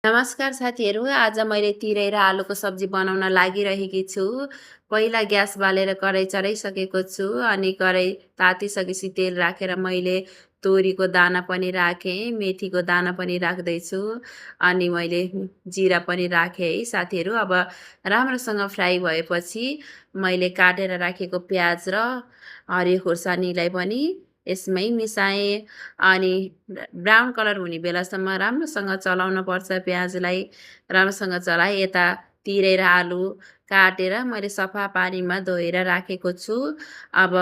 नमस्कार साथीहरू, आज मैले तिरै र आलुको सब्जी बनाउन लागिरहेकी छु। पहिला ग्यास बालेर कराही चढाइसकेको छु अनि कराही तातिसकेपछि तेल राखेर मैले तोरीको दाना पनि राखेँ, मेथीको दाना पनि राख्दैछु अनि मैले जिरा पनि राखेँ है साथीहरू। अब राम्रोसँग फ्राई भएपछि मैले काटेर राखेको प्याज र हरियो खुर्सानीलाई पनि यसमै मिसाएँ अनि ब्राउन कलर हुने बेलासम्म राम्रोसँग चलाउन पर्छ प्याजलाई। राम्रोसँग चलाएँ। यता तिरै र आलु काटेर मैले सफा पानीमा धोएर राखेको छु। अब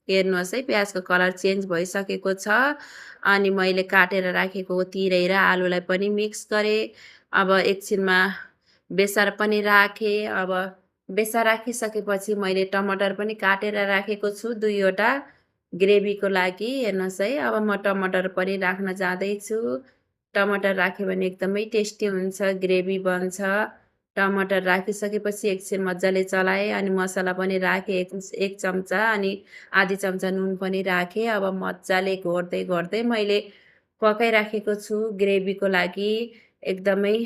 हेर्नुहोस् है, प्याजको कलर चेन्ज भइसकेको छ अनि मैले काटेर राखेको तिरै र आलुलाई पनि मिक्स गरेँ। अब एकछिनमा बेसार पनि राखेँ। अब बेसार राखिसकेपछि मैले टमाटर पनि काटेर राखेको छु 2 वटा ग्रेभीको लागि। हेर्नुहोस् है, अब म टमाटर पनि राख्न जाँदैछु। टमाटर राख्यो भने एकदमै टेस्टी हुन्छ, ग्रेभी बन्छ। टमाटर राखिसकेपछि एकछिन मजाले चलाएँ अनि मसला पनि राखेँ, एक चम्चा अनि आधी चम्चा नुन पनि राखेँ। अब मजाले घोट्दै घोट्दै मैले पकाइराखेको छु ग्रेभीको लागि। एकदमै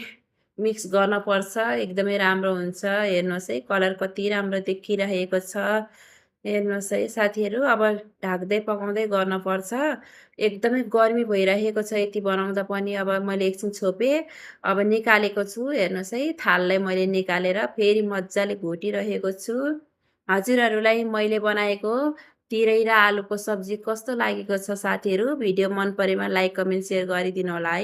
मिक्स गर्नुपर्छ, एकदमै राम्रो हुन्छ। हेर्नुहोस् है, कलर कति राम्रो देखिरहेको छ। हेर्नुहोस् है साथीहरू, अब ढाक्दै पकाउँदै गर्नुपर्छ। एकदमै गर्मी भइरहेको छ यति बनाउँदा पनि। अब मैले एकछिन छोपेँ, अब निकालेको छु। हेर्नुहोस् है, थाललाई मैले निकालेर फेरि मजाले घोटिरहेको छु। हजुरहरूलाई मैले बनाएको तिरै र आलुको सब्जी कस्तो लागेको छ साथीहरू? भिडियो मन परेमा लाइक, कमेन्ट, सेयर गरिदिनु होला है।